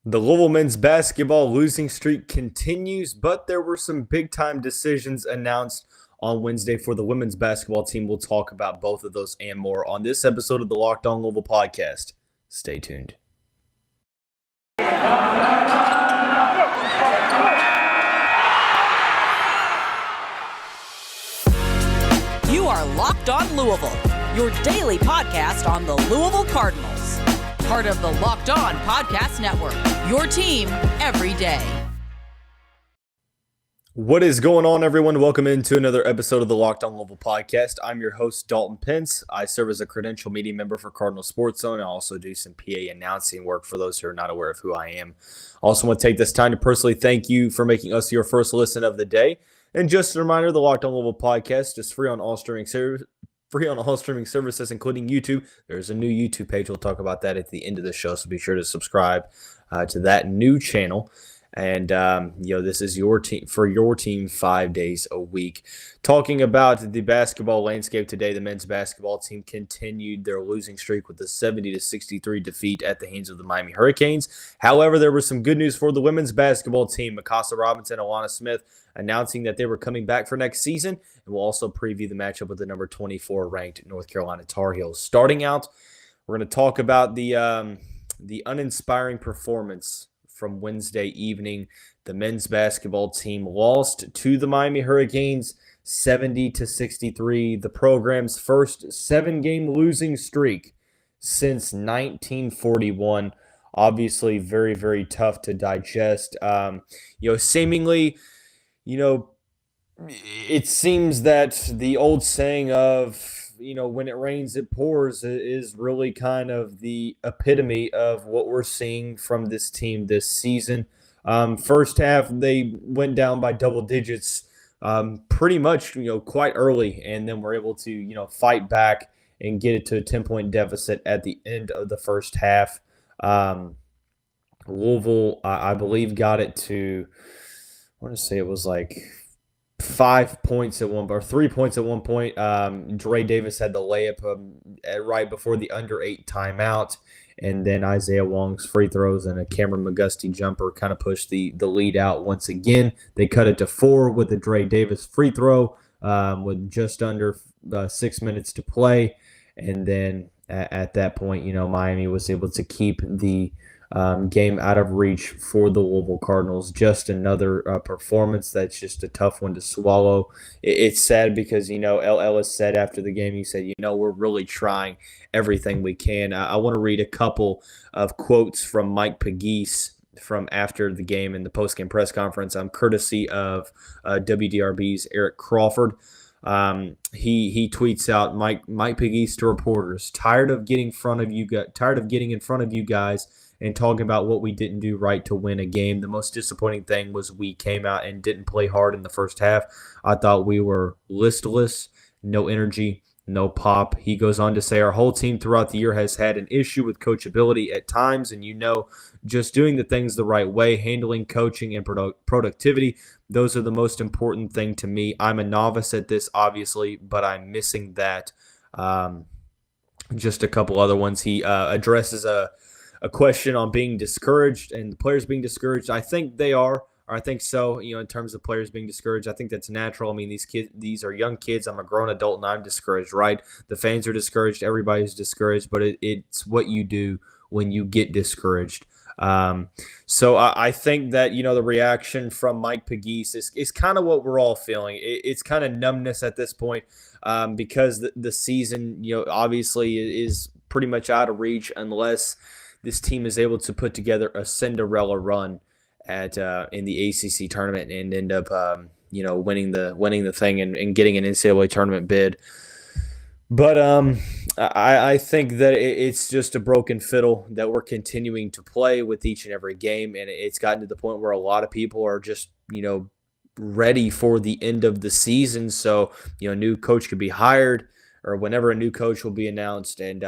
The Louisville men's basketball losing streak continues, but there were some big-time decisions announced on Wednesday for the women's basketball team. We'll talk about both of those and more on this episode of the Locked On Louisville podcast. Stay tuned. You are Locked On Louisville, your daily podcast on the Louisville Cardinals. Part of the Locked On Podcast Network, your team every day. What is going on, everyone? Welcome into another episode of the Locked On Louisville podcast. I'm your host, Dalton Pence. I serve as a credential media member for Cardinal Sports Zone. I also do some PA announcing work for those who are not aware of who I am. I also want to take this time to personally thank you for making us your first listen of the day. And just a reminder, the Locked On Louisville podcast is free on all streaming services. Including YouTube. There's a new YouTube page. We'll talk about that at the end of the show, so be sure to subscribe to that new channel. And, this is your team for your team 5 days a week. Talking about the basketball landscape today, the men's basketball team continued their losing streak with a 70-63 defeat at the hands of the Miami Hurricanes. However, there was some good news for the women's basketball team. Mykasa and Alana Smith announcing that they were coming back for next season. And we'll also preview the matchup with the number 24 ranked North Carolina Tar Heels. Starting out, we're going to talk about the uninspiring performance from Wednesday evening. The men's basketball team lost to the Miami Hurricanes 70-63, the program's first 7-game losing streak since 1941. Obviously, very, very tough to digest. Seemingly, it seems that the old saying of, when it rains, it pours is really kind of the epitome of what we're seeing from this team this season. First half, they went down by double digits pretty much, quite early, and then were able to, fight back and get it to a 10-point deficit at the end of the first half. Louisville, I believe, got it to, I want to say it was like 5 points at one, or 3 points at one point. Dre Davis had the layup right before the under 8 timeout, and then Isaiah Wong's free throws and a Cameron McGusty jumper kind of pushed the lead out once again. They cut it to 4 with the Dre Davis free throw with just under 6 minutes to play, and then at that point, Miami was able to keep the game out of reach for the Louisville Cardinals. Just another performance that's just a tough one to swallow. It's sad because, El Ellis said after the game, he said, we're really trying everything we can. I want to read a couple of quotes from Mike Pegues from after the game in the postgame press conference, courtesy of WDRB's Eric Crawford. He tweets out, Mike Pegues to reporters, tired of getting in front of you guys and talking about what we didn't do right to win a game. The most disappointing thing was we came out and didn't play hard in the first half. I thought we were listless, no energy, no pop. He goes on to say, our whole team throughout the year has had an issue with coachability at times, and just doing the things the right way, handling coaching and productivity, those are the most important thing to me. I'm a novice at this, obviously, but I'm missing that. Just a couple other ones. He addresses a question on being discouraged and the players being discouraged. I think they are, or I think so, in terms of players being discouraged. I think that's natural. I mean, these are young kids. I'm a grown adult and I'm discouraged, right? The fans are discouraged. Everybody's discouraged, but it's what you do when you get discouraged. So I think that, the reaction from Mike Pegues is kind of what we're all feeling. It's kind of numbness at this point because the season, obviously is pretty much out of reach unless this team is able to put together a Cinderella run at in the ACC tournament and end up, winning the thing and getting an NCAA tournament bid. But I think that it's just a broken fiddle that we're continuing to play with each and every game, and it's gotten to the point where a lot of people are just, ready for the end of the season. So, a new coach could be hired, or whenever a new coach will be announced, and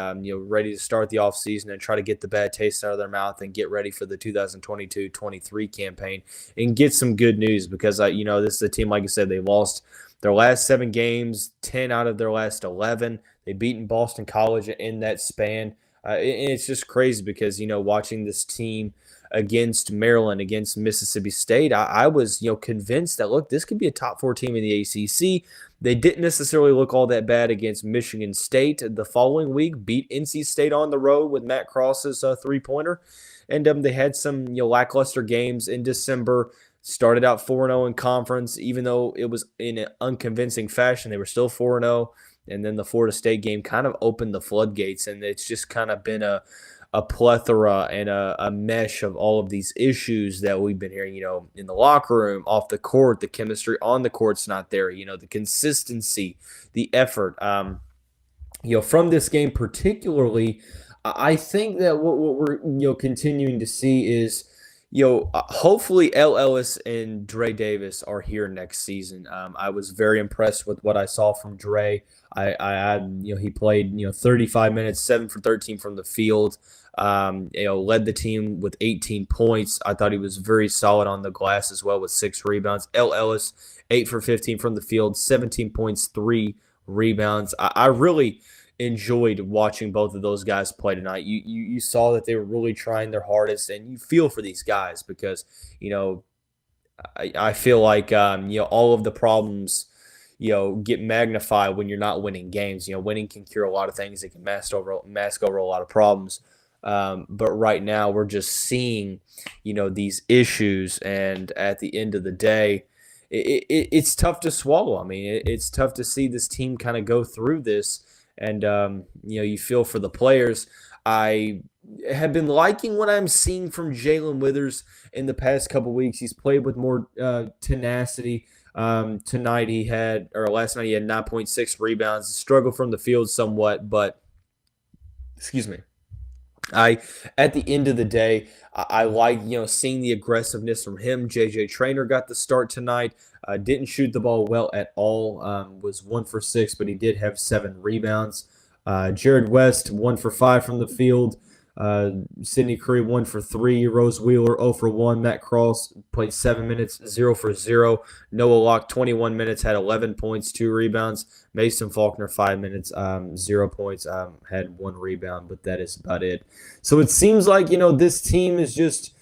ready to start the offseason and try to get the bad taste out of their mouth and get ready for the 2022-23 campaign and get some good news because, this is a team, like I said, they lost their last 7 games, 10 out of their last 11. They've beaten Boston College in that span. It's just crazy because, watching this team against Maryland, against Mississippi State, I was, convinced that, look, this could be a top 4 team in the ACC. They didn't necessarily look all that bad against Michigan State. The following week, beat NC State on the road with Matt Cross's three-pointer. And they had some lackluster games in December. Started out 4-0 in conference, even though it was in an unconvincing fashion. They were still 4-0. And then the Florida State game kind of opened the floodgates. And it's just kind of been a plethora and a mesh of all of these issues that we've been hearing, in the locker room, off the court. The chemistry on the court's not there, the consistency, the effort. From this game particularly, I think that what we're, continuing to see is, hopefully L. Ellis and Dre Davis are here next season. I was very impressed with what I saw from Dre. He played, 35 minutes, 7 for 13 from the field. Led the team with 18 points. I thought he was very solid on the glass as well with 6 rebounds. L. Ellis, 8 for 15 from the field, 17 points, 3 rebounds. I really enjoyed watching both of those guys play tonight. You saw that they were really trying their hardest, and you feel for these guys because, I feel like, all of the problems, get magnified when you're not winning games. Winning can cure a lot of things. It can mask over a lot of problems. But right now we're just seeing, these issues, and at the end of the day, it's tough to swallow. I mean, it's tough to see this team kind of go through this. And, you feel for the players. I have been liking what I'm seeing from Jae'Lyn Withers in the past couple weeks. He's played with more tenacity. Last night he had 9.6 rebounds. Struggled from the field somewhat, but excuse me. At the end of the day, I like, seeing the aggressiveness from him. JJ Traynor got the start tonight. Didn't shoot the ball well at all. Was 1 for 6, but he did have 7 rebounds. Jared West, 1 for 5 from the field. Sidney Curry, 1 for 3. Rose Wheeler, 0 for 1. Matt Cross played 7 minutes, 0 for 0. Noah Locke, 21 minutes, had 11 points, 2 rebounds. Mason Faulkner, 5 minutes, 0 points, had 1 rebound, but that is about it. So it seems like, this team is just,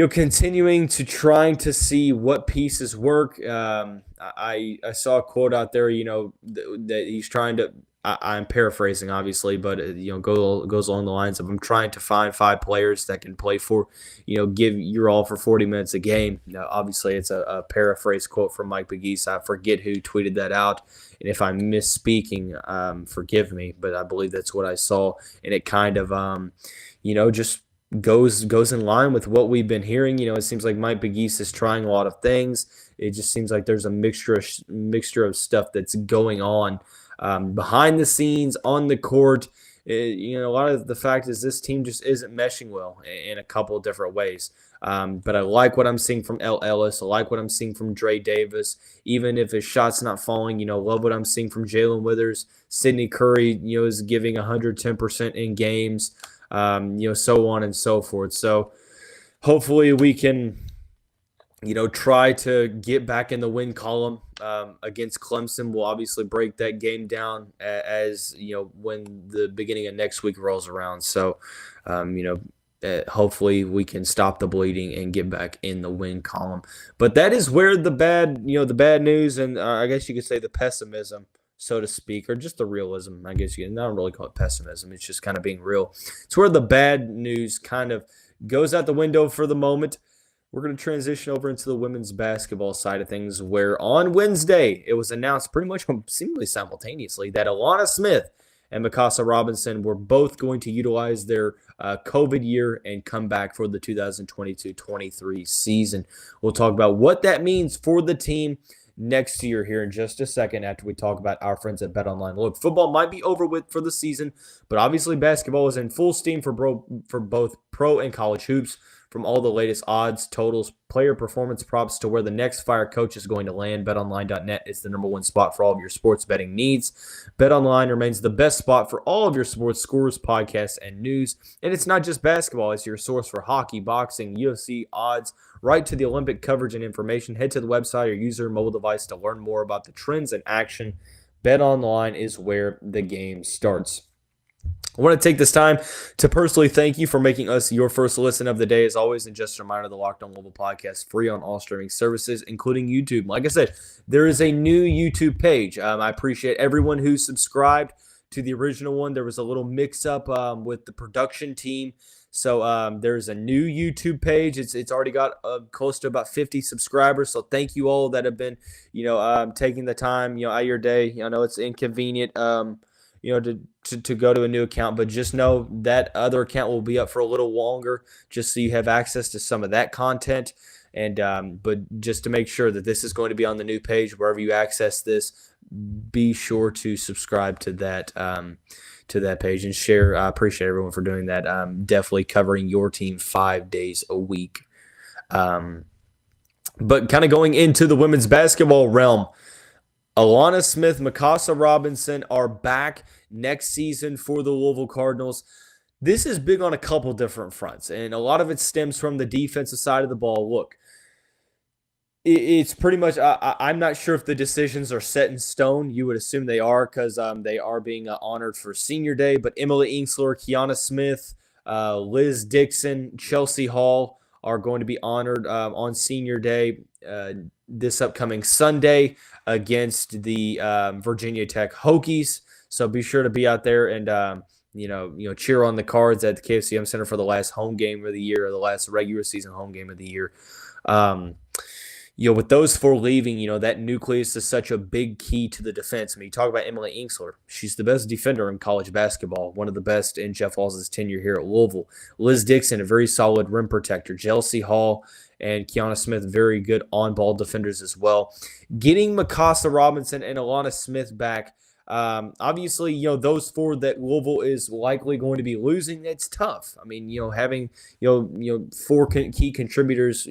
continuing to trying to see what pieces work. I saw a quote out there, that he's trying to, I'm paraphrasing, obviously, but goes along the lines of, I'm trying to find 5 players that can play for, give your all for 40 minutes a game. Now, obviously, it's a paraphrase quote from Mike Mykasa. I forget who tweeted that out, and if I'm misspeaking, forgive me, but I believe that's what I saw, and it kind of, just goes in line with what we've been hearing. It seems like Mike Mykasa is trying a lot of things. It just seems like there's a mixture of stuff that's going on. Behind the scenes, on the court, a lot of the fact is this team just isn't meshing well in a couple of different ways. But I like what I'm seeing from L. Ellis. I like what I'm seeing from Dre Davis. Even if his shot's not falling, love what I'm seeing from Jae'Lyn Withers. Sidney Curry, is giving 110% in games, so on and so forth. So hopefully we can, try to get back in the win column. Against Clemson, we'll obviously break that game down as when the beginning of next week rolls around. So, hopefully we can stop the bleeding and get back in the win column. But that is where the bad news and I guess you could say the pessimism, so to speak, or just the realism. I guess I don't really call it pessimism. It's just kind of being real. It's where the bad news kind of goes out the window for the moment. We're going to transition over into the women's basketball side of things, where on Wednesday it was announced pretty much seemingly simultaneously that Alana Smith and Mykasa Robinson were both going to utilize their COVID year and come back for the 2022-23 season. We'll talk about what that means for the team next year here in just a second after we talk about our friends at BetOnline. Look, football might be over with for the season, but obviously basketball is in full steam for both pro and college hoops. From all the latest odds, totals, player performance props to where the next fire coach is going to land, BetOnline.net is the number one spot for all of your sports betting needs. BetOnline remains the best spot for all of your sports scores, podcasts, and news. And it's not just basketball. It's your source for hockey, boxing, UFC, odds, right to the Olympic coverage and information. Head to the website or use your mobile device to learn more about the trends in action. BetOnline is where the game starts. I want to take this time to personally thank you for making us your first listen of the day, as always. And just a reminder, the Locked On Louisville podcast free on all streaming services, including YouTube. Like I said, there is a new YouTube page. I appreciate everyone who subscribed to the original one. There was a little mix-up with the production team. So there's a new YouTube page. It's already got close to about 50 subscribers. So thank you all that have been, taking the time, out of your day. I know it's inconvenient, to go to a new account, but just know that other account will be up for a little longer, just so you have access to some of that content. And but just to make sure that this is going to be on the new page wherever you access this, be sure to subscribe to that page and share. I appreciate everyone for doing that. Definitely covering your team 5 days a week. But kind of going into the women's basketball realm, Alana Smith, Mykasa Robinson are back next season for the Louisville Cardinals. This is big on a couple different fronts, and a lot of it stems from the defensive side of the ball. Look, it's pretty much, I'm not sure if the decisions are set in stone. You would assume they are, because they are being honored for Senior Day. But Emily Inkster, Kiana Smith, Liz Dixon, Chelsea Hall are going to be honored on Senior Day this upcoming Sunday against the Virginia Tech Hokies. So be sure to be out there and cheer on the Cards at the KFCM Center for the last home game of the year, or the last regular season home game of the year. With those four leaving, that nucleus is such a big key to the defense. I mean, you talk about Emily Inkster. She's the best defender in college basketball, one of the best in Jeff Walz's tenure here at Louisville. Liz Dixon, a very solid rim protector. Chelsea Hall and Kiana Smith, very good on-ball defenders as well. Getting Mykasa Robinson and Alana Smith back, obviously, those four that Louisville is likely going to be losing, it's tough. I mean, having, four key contributors,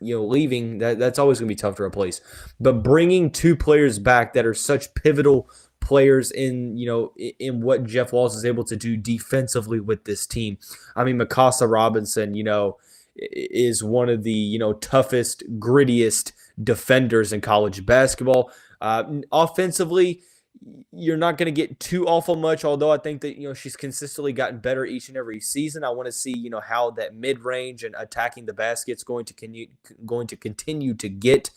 leaving, that's always going to be tough to replace. But bringing two players back that are such pivotal players in what Jeff Walz is able to do defensively with this team. I mean, Mykasa Robinson, is one of the toughest, grittiest defenders in college basketball. Offensively, you're not going to get too awful much, although I think that she's consistently gotten better each and every season. I want to see how that mid-range and attacking the basket's going to continue to get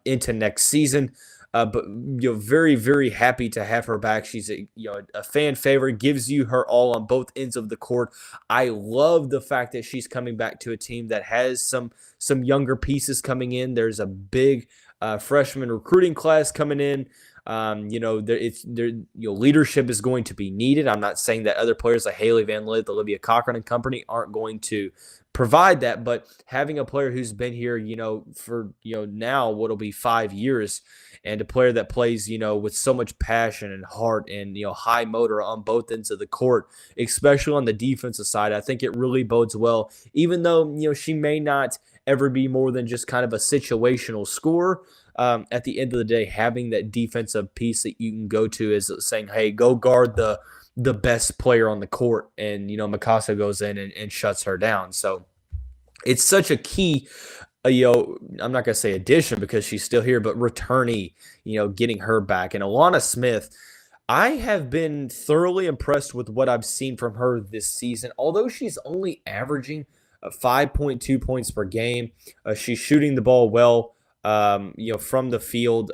into next season. But very, very happy to have her back. She's a fan favorite, gives you her all on both ends of the court. I love the fact that she's coming back to a team that has some younger pieces coming in. There's a big freshman recruiting class coming in. Leadership is going to be needed. I'm not saying that other players like Haley Van Lith, Olivia Cochran and company aren't going to provide that, but having a player who's been here, for now what'll be 5 years, and a player that plays, with so much passion and heart and high motor on both ends of the court, especially on the defensive side, I think it really bodes well. Even though she may not ever be more than just kind of a situational scorer. At the end of the day, having that defensive piece that you can go to is saying, hey, go guard the best player on the court. And, Mykasa goes in and shuts her down. So it's such a key, I'm not going to say addition because she's still here, but returnee, getting her back. And Alana Smith, I have been thoroughly impressed with what I've seen from her this season. Although she's only averaging 5.2 points per game, she's shooting the ball well. From the field,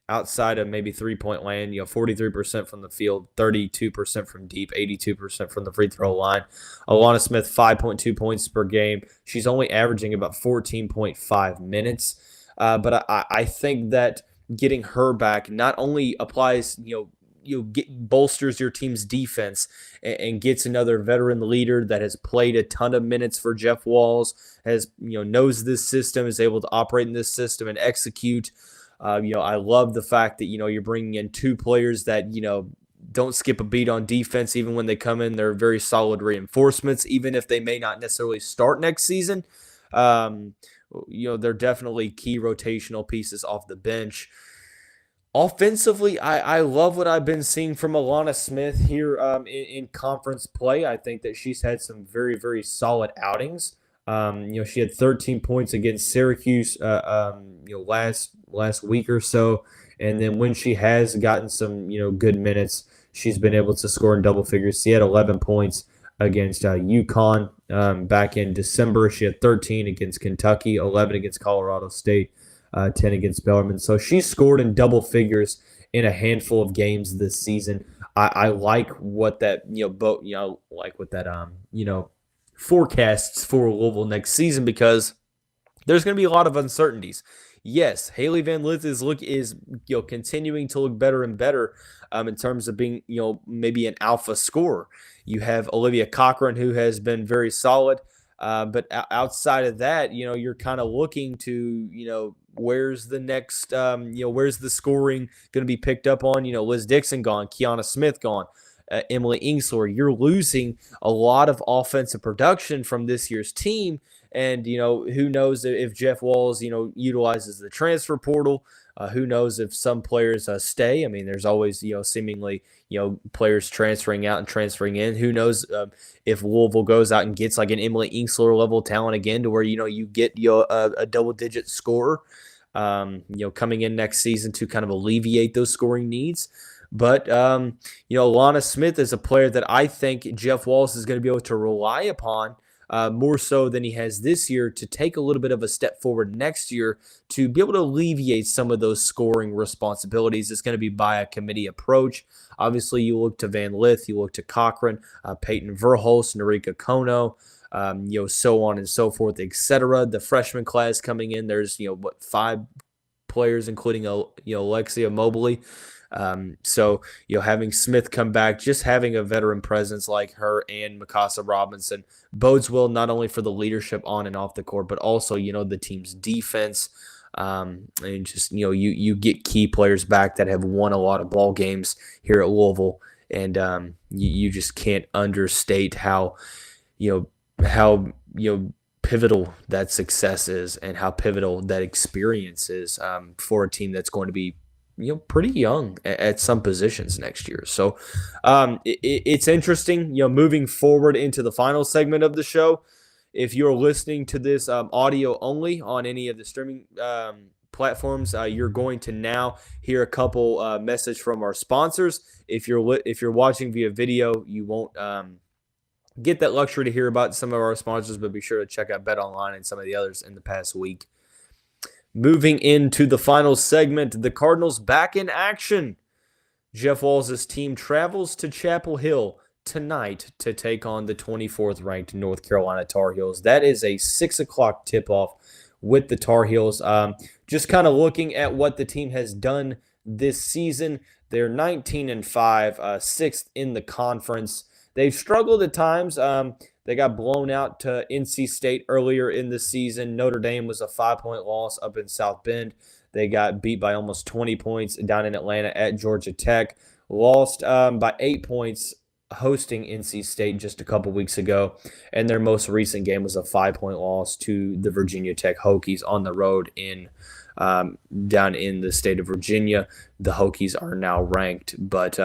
outside of maybe 3-point land, 43% from the field, 32% from deep, 82% from the free throw line. Alana Smith, 5.2 points per game. She's only averaging about 14.5 minutes. But I think that getting her back not only applies, bolsters your team's defense and gets another veteran leader that has played a ton of minutes for Jeff Walz, has knows this system, is able to operate in this system and execute. I love the fact that you're bringing in two players that don't skip a beat on defense. Even when they come in, they're very solid reinforcements, even if they may not necessarily start next season. They're definitely key rotational pieces off the bench. Offensively, I love what I've been seeing from Alana Smith here in conference play. I think that she's had some very, very solid outings. She had 13 points against Syracuse last week or so. And then when she has gotten some, good minutes, she's been able to score in double figures. She had 11 points against UConn back in December. She had 13 against Kentucky, 11 against Colorado State, 10 against Bellarmine. So she scored in double figures in a handful of games this season. I like what that forecasts for Louisville next season, because there's going to be a lot of uncertainties. Yes, Haley Van Lith is continuing to look better and better in terms of being maybe an alpha scorer. You have Olivia Cochran, who has been very solid, but outside of that, you're kind of looking to where's the next where's the scoring going to be picked up on? Liz Dixon gone, Kiana Smith gone. Emily Ingsler, you're losing a lot of offensive production from this year's team. And, who knows if Jeff Walz, utilizes the transfer portal. Who knows if some players stay. I mean, there's always, seemingly, players transferring out and transferring in. Who knows if Louisville goes out and gets like an Emily Ingsler level talent again, to where, you get a double-digit scorer, coming in next season to kind of alleviate those scoring needs. But, Alana Smith is a player that I think Jeff Walz is going to be able to rely upon more so than he has this year, to take a little bit of a step forward next year to be able to alleviate some of those scoring responsibilities. It's going to be by a committee approach. Obviously, you look to Van Lith, you look to Cochran, Peyton Verhulst, Narika Kono, so on and so forth, etc. The freshman class coming in, there's 5 players, including Alexia Mobley. So having Smith come back, just having a veteran presence like her and Mykasa Robinson bodes well, not only for the leadership on and off the court, but also, the team's defense. And just, you get key players back that have won a lot of ball games here at Louisville. And you just can't understate how pivotal that success is, and how pivotal that experience is for a team that's going to be pretty young at some positions next year. So it's interesting, moving forward into the final segment of the show. If you're listening to this audio only on any of the streaming platforms, you're going to now hear a couple message from our sponsors. If you're watching via video, you won't get that luxury to hear about some of our sponsors, but be sure to check out BetOnline and some of the others in the past week. Moving into the final segment, the Cardinals back in action. Jeff Walz's team travels to Chapel Hill tonight to take on the 24th ranked North Carolina Tar Heels. That is a 6 o'clock tip-off with the Tar Heels. Just kind of looking at what the team has done this season. They're 19-5, 6th in the conference. They've struggled at times. They got blown out to NC State earlier in the season. Notre Dame was a 5-point loss up in South Bend. They got beat by almost 20 points down in Atlanta at Georgia Tech. Lost by 8 points hosting NC State just a couple weeks ago. And their most recent game was a 5-point loss to the Virginia Tech Hokies on the road in down in the state of Virginia. The Hokies are now ranked, but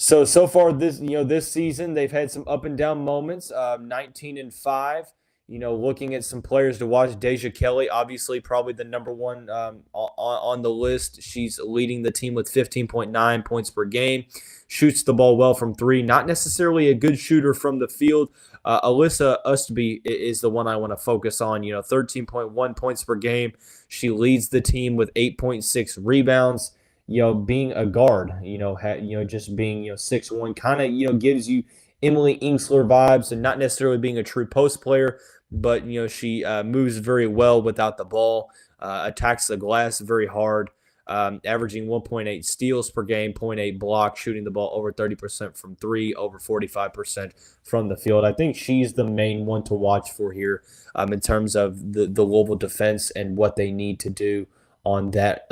So far this season, they've had some up and down moments. 19-5. Looking at some players to watch. Deja Kelly, obviously probably the number one on the list. She's leading the team with 15.9 points per game. Shoots the ball well from 3. Not necessarily a good shooter from the field. Alyssa Ustby is the one I want to focus on. 13.1 points per game. She leads the team with 8.6 rebounds. Being a guard, just being, 6'1", kind of, gives you Emily Ingsler vibes, and not necessarily being a true post player, but, she moves very well without the ball, attacks the glass very hard, averaging 1.8 steals per game, 0.8 blocks, shooting the ball over 30% from 3, over 45% from the field. I think she's the main one to watch for here in terms of the Louisville defense and what they need to do on that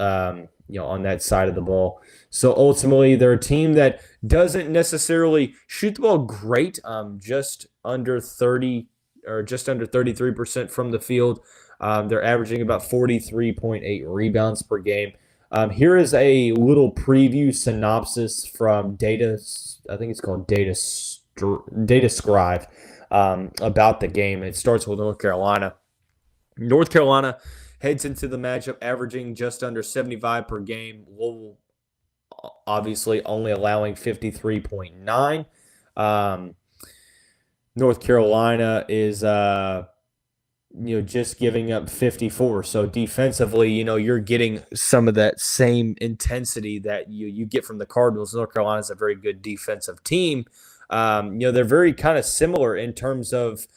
on that side of the ball. So ultimately, they're a team that doesn't necessarily shoot the ball great, just under 30 or just under 33% from the field. They're averaging about 43.8 rebounds per game. Here is a little preview synopsis from Data. I think it's called Data Scribe about the game. It starts with North Carolina. North Carolina heads into the matchup averaging just under 75 per game. Louisville obviously only allowing 53.9. North Carolina is just giving up 54. So defensively, you're getting some of that same intensity that you get from the Cardinals. North Carolina is a very good defensive team. They're very kind of similar in terms of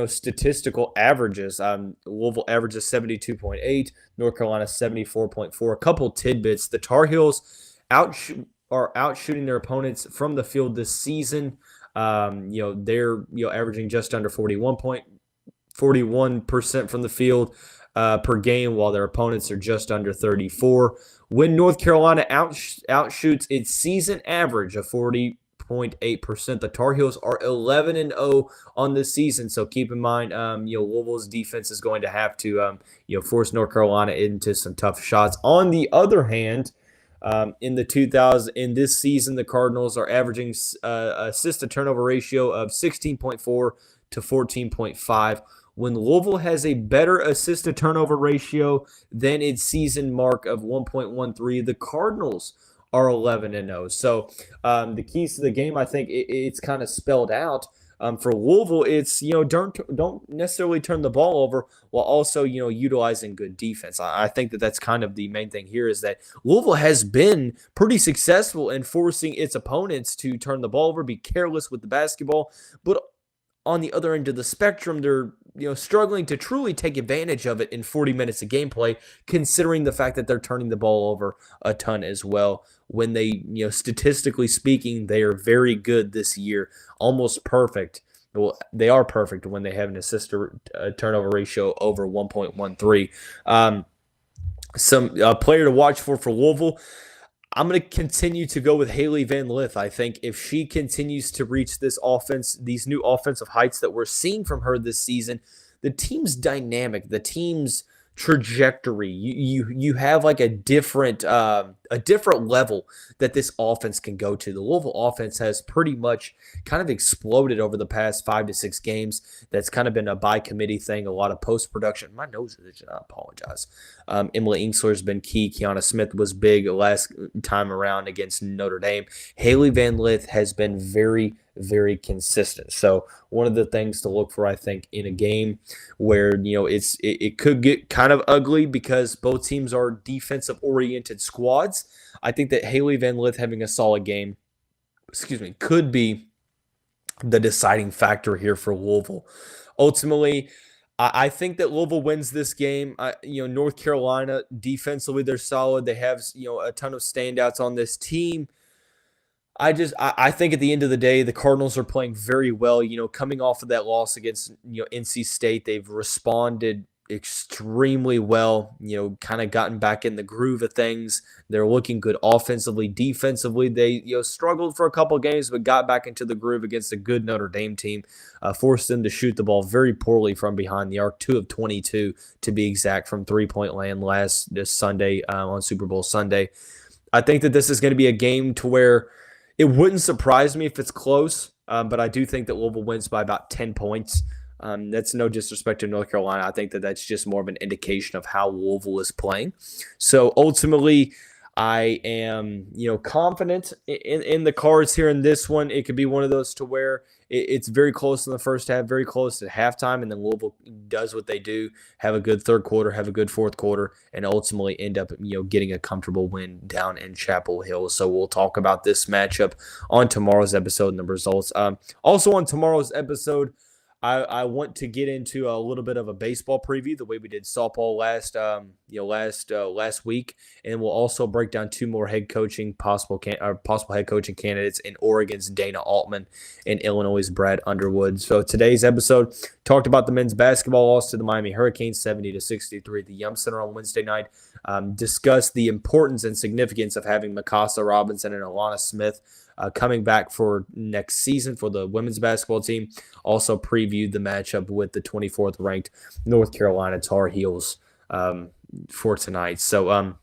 statistical averages. Louisville averages 72.8, North Carolina 74.4. A couple tidbits: the Tar Heels are outshooting their opponents from the field this season. They're averaging just under 41% from the field per game, while their opponents are just under 34. When North Carolina outshoots its season average of 40.8%, the Tar Heels are 11-0 on this season. So keep in mind, Louisville's defense is going to have to, force North Carolina into some tough shots. On the other hand, in this season, the Cardinals are averaging assist to turnover ratio of 16.4 to 14.5. When Louisville has a better assist to turnover ratio than its season mark of 1.13, the Cardinals are 11-0. So the keys to the game, I think it's kind of spelled out. For Louisville, it's don't necessarily turn the ball over while also utilizing good defense. I think that's kind of the main thing here, is that Louisville has been pretty successful in forcing its opponents to turn the ball over, be careless with the basketball, but on the other end of the spectrum, they're struggling to truly take advantage of it in 40 minutes of gameplay, considering the fact that they're turning the ball over a ton as well. When they, statistically speaking, they are very good this year, almost perfect. Well, they are perfect when they have an assist to turnover ratio over 1.13. Some player to watch for Louisville, I'm going to continue to go with Jae'Lyn Van Lith. I think if she continues to reach these new offensive heights that we're seeing from her this season, the team's dynamic, the team's trajectory, you have like a different level that this offense can go to. The Louisville offense has pretty much kind of exploded over the past 5 to 6 games. That's kind of been a by committee thing, a lot of post-production. My nose is itching, I apologize. Emily Ingsler's been key. Alana Smith was big last time around against Notre Dame. Jae'Lyn Van Lith has been very, very consistent. So one of the things to look for, I think, in a game where it could get kind of ugly because both teams are defensive-oriented squads, I think that Jae'Lyn Van Lith having a solid game, could be the deciding factor here for Louisville. Ultimately, I think that Louisville wins this game. North Carolina, defensively, they're solid. They have, a ton of standouts on this team. I think at the end of the day, the Cardinals are playing very well. Coming off of that loss against, NC State, they've responded extremely well, kind of gotten back in the groove of things. They're looking good offensively. Defensively, they, struggled for a couple of games, but got back into the groove against a good Notre Dame team, forced them to shoot the ball very poorly from behind the arc, 2 of 22 to be exact from three-point land this Sunday on Super Bowl Sunday. I think that this is going to be a game to where it wouldn't surprise me if it's close, but I do think that Louisville wins by about 10 points. That's no disrespect to North Carolina. I think that that's just more of an indication of how Louisville is playing. So ultimately, I am, confident in the Cards here in this one. It could be one of those to where it's very close in the first half, very close at halftime, and then Louisville does what they do, have a good third quarter, have a good fourth quarter, and ultimately end up, getting a comfortable win down in Chapel Hill. So we'll talk about this matchup on tomorrow's episode and the results. Also on tomorrow's episode, I want to get into a little bit of a baseball preview, the way we did softball last week, and we'll also break down 2 more possible head coaching candidates in Oregon's Dana Altman and Illinois' Brad Underwood. So today's episode talked about the men's basketball loss to the Miami Hurricanes, 70-63 at the Yum Center on Wednesday night. Discussed the importance and significance of having Mykasa Robinson and Alana Smith coming back for next season for the women's basketball team. Also previewed the matchup with the 24th ranked North Carolina Tar Heels for tonight. So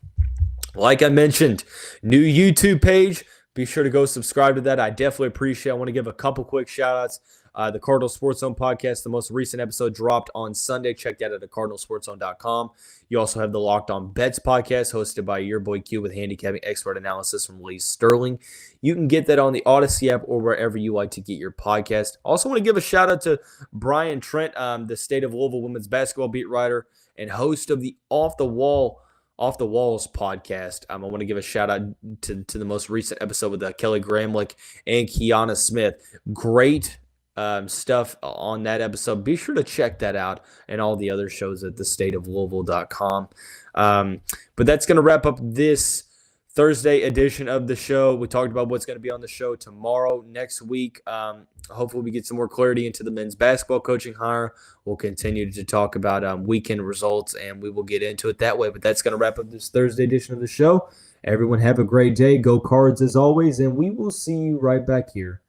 like I mentioned, new YouTube page. Be sure to go subscribe to that. I definitely appreciate it. I want to give a couple quick shout outs. The Cardinal Sports Zone podcast, the most recent episode dropped on Sunday. Check that out at cardinalsportszone.com. You also have the Locked On Bets podcast hosted by your boy Q with handicapping expert analysis from Lee Sterling. You can get that on the Odyssey app or wherever you like to get your podcast. Also want to give a shout out to Brian Trent, the State of Louisville women's basketball beat writer and host of the Off the Walls podcast. I want to give a shout out to the most recent episode with Kelly Gramlich and Alana Smith. Great stuff on that episode. Be sure to check that out and all the other shows at thestateoflouisville.com. But that's going to wrap up this Thursday edition of the show. We talked about what's going to be on the show tomorrow. Next week, hopefully we get some more clarity into the men's basketball coaching hire. We'll continue to talk about weekend results, and we will get into it that way. But that's going to wrap up this Thursday edition of the show. Everyone have a great day. Go Cards as always, and we will see you right back here